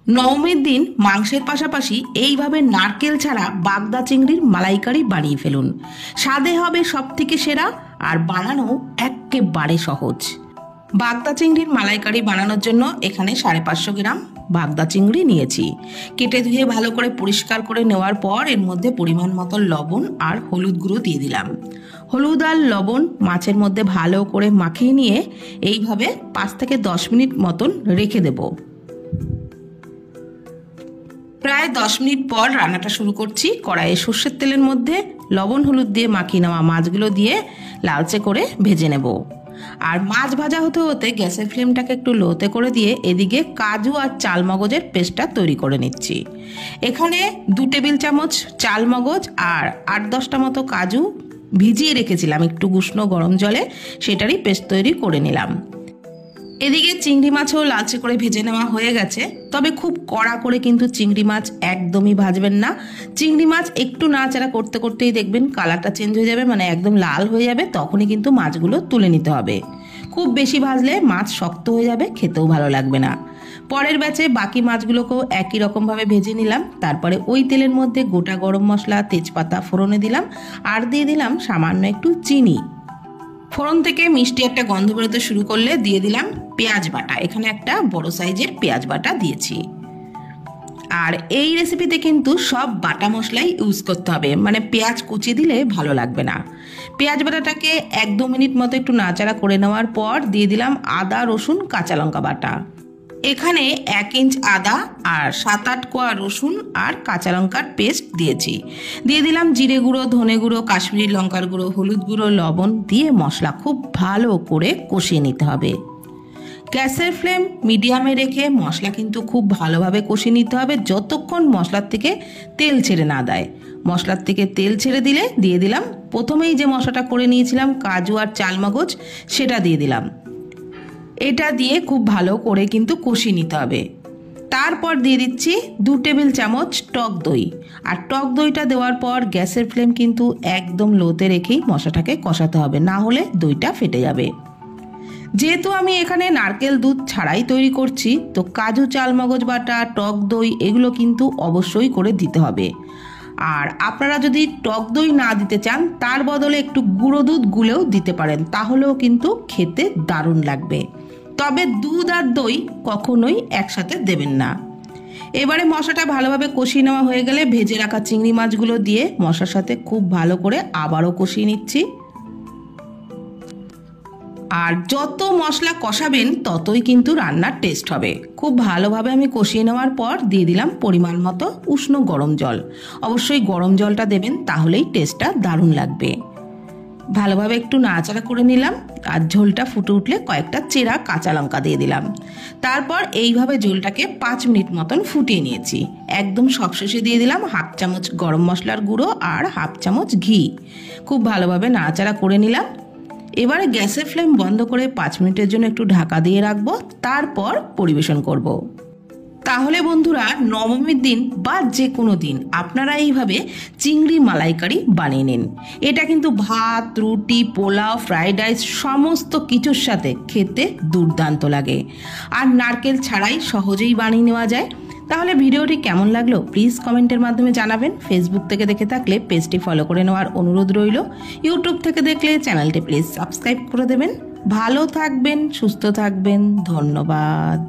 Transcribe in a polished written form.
নবমীর দিন মাংসের পাশাপাশি এইভাবে নারকেল ছাড়া বাগদা চিংড়ির মালাইকারি বানিয়ে ফেলুন। স্বাদে হবে সব থেকে সেরা, আর বানানো একেবারে সহজ। বাগদা চিংড়ির মালাইকারি বানানোর জন্য এখানে 550 গ্রাম বাগদা চিংড়ি নিয়েছি। কেটে ধুয়ে ভালো করে পরিষ্কার করে নেওয়ার পর এর মধ্যে পরিমাণ মতো লবণ আর হলুদ গুঁড়ো দিয়ে দিলাম। হলুদ আর লবণ মাছের মধ্যে ভালো করে মাখিয়ে নিয়ে এইভাবে 5 থেকে 10 মিনিট মতন রেখে দেব। প্রায় 10 মিনিট পর রান্নাটা শুরু করছি। কড়াইয়ে সর্ষের তেলের মধ্যে লবণ হলুদ দিয়ে মাখিয়ে নেওয়া মাছগুলো দিয়ে লালচে করে ভেজে নেব। আর মাছ ভাজা হতে হতে গ্যাসের ফ্লেমটাকে একটু লোতে করে দিয়ে এদিকে কাজু আর চালমগজের পেস্টটা তৈরি করে নিচ্ছি। এখানে 2 টেবিল চামচ চালমগজ আর 8-10টা মতো কাজু ভিজিয়ে রেখেছিলাম একটু উষ্ণ গরম জলে, সেটারই পেস্ট তৈরি করে নিলাম। এদিকে চিংড়ি মাছও লালচে করে ভেজে নেওয়া হয়ে গেছে। তবে খুব কড়া করে কিন্তু চিংড়ি মাছ একদমই ভাজবেন না। চিংড়ি মাছ একটু নাড়াচাড়া করতে করতেই দেখবেন কালারটা চেঞ্জ হয়ে যাবে, মানে একদম লাল হয়ে যাবে, তখনই কিন্তু মাছগুলো তুলে নিতে হবে। খুব বেশি ভাজলে মাছ শক্ত হয়ে যাবে, খেতেও ভালো লাগবে না। পরের ব্যাচে বাকি মাছগুলোকেও একই রকমভাবে ভেজে নিলাম। তারপরে ওই তেলের মধ্যে গোটা গরম মশলা, তেজপাতা ফোড়নে দিলাম আর দিয়ে দিলাম সামান্য একটু চিনি। ফোড়ন থেকে মিষ্টি একটা গন্ধ বেরোতে শুরু করলে দিয়ে দিলাম পেঁয়াজ বাটা। এখানে একটা বড় সাইজের পেঁয়াজ বাটা দিয়েছি। আর এই রেসিপিতে কিন্তু সব বাটা মশলাই ইউজ করতে হবে, মানে পেঁয়াজ কুচি দিলে ভালো লাগবে না। পেঁয়াজ বাটাটাকে 1-2 মিনিট মতো একটু নাড়াচাড়া করে নেওয়ার পর দিয়ে দিলাম আদা রসুন কাঁচা লঙ্কা বাটা। এখানে 1 ইঞ্চ আদা আর 7-8 কোয়া রসুন আর কাঁচা লঙ্কার পেস্ট দিয়েছি। দিয়ে দিলাম জিরে গুঁড়ো, ধনে গুঁড়ো, কাশ্মীরি লঙ্কার গুঁড়ো, হলুদ গুঁড়ো, লবণ দিয়ে মশলা খুব ভালো করে কষিয়ে নিতে হবে। গ্যাসের ফ্লেম মিডিয়ামে রেখে মশলা কিন্তু খুব ভালোভাবে কষিয়ে নিতে হবে যতক্ষণ মশলার থেকে তেল ছেড়ে না দেয়। মশলার থেকে তেল ছেড়ে দিলে দিয়ে দিলাম প্রথমেই যে মশলাটা করে নিয়েছিলাম কাজু আর চালমগজ, সেটা দিয়ে দিলাম। এটা দিয়ে খুব ভালো করে কিন্তু কষিয়ে নিতে হবে। তারপর দিয়ে দিচ্ছি 2 টেবিল চামচ টক দই। আর টক দইটা দেওয়ার পর গ্যাসের ফ্লেম কিন্তু একদম লোতে রেখেই মশলাটাকে কষাতে হবে, না হলে দইটা ফেটে যাবে। যেহেতু আমি এখানে নারকেল দুধ ছাড়াই তৈরি করছি, তো কাজু চালমগজ বাটা, টক দই এগুলো কিন্তু অবশ্যই করে দিতে হবে। আর আপনারা যদি টক দই না দিতে চান তার বদলে একটু গুঁড়ো দুধ গুলেও দিতে পারেন, তাহলেও কিন্তু খেতে দারুণ লাগবে। তবে দুধ আর দই কখনোই একসাথে দেবেন না। এবারে মশলাটা ভালোভাবে কষিয়ে নেওয়া হয়ে গেলে ভেজে রাখা চিংড়ি মাছগুলো দিয়ে মশলার সাথে খুব ভালো করে আবারও কষিয়ে নিচ্ছি। আর যত মশলা কষাবেন ততই কিন্তু রান্নার টেস্ট হবে। খুব ভালোভাবে আমি কষিয়ে নেওয়ার পর দিয়ে দিলাম পরিমাণ মতো উষ্ণ গরম জল। অবশ্যই গরম জলটা দেবেন, তাহলেই টেস্টটা দারুণ লাগবে। ভালোভাবে একটু নাড়াচাড়া করে নিলাম। আর ঝোলটা ফুটে উঠলে কয়েকটা চেরা কাঁচা লঙ্কা দিয়ে দিলাম। তারপর এইভাবে ঝোলটাকে 5 মিনিট মতন ফুটিয়ে নিয়েছি। একদম সবশেষে দিয়ে দিলাম 1/2 চামচ গরম মশলার গুঁড়ো আর 1/2 চামচ ঘি। খুব ভালোভাবে নাড়াচাড়া করে নিলাম। এবারে গ্যাসের ফ্লেম বন্ধ করে 5 মিনিটের জন্য একটু ঢাকা দিয়ে রাখবো, তারপর পরিবেশন করব। তাহলে বন্ধুরা, নবমীর দিন বা যে কোনো দিন আপনারা এইভাবে চিংড়ি মালাইকারি বানিয়ে নিন। এটা কিন্তু ভাত, রুটি, পোলাও, ফ্রাইড রাইস সমস্ত কিছুর সাথে খেতে দুর্দান্ত লাগে। আর নারকেল ছাড়াই সহজেই বানিয়ে নেওয়া যায়। তাহলে ভিডিওটি কেমন লাগলো প্লিজ কমেন্টের মাধ্যমে জানাবেন। ফেসবুক থেকে দেখে থাকলে পেজটি ফলো করে নেওয়ার অনুরোধ রইল। ইউটিউব থেকে দেখলে চ্যানেলটি প্লিজ সাবস্ক্রাইব করে দেবেন। ভালো থাকবেন, সুস্থ থাকবেন, ধন্যবাদ।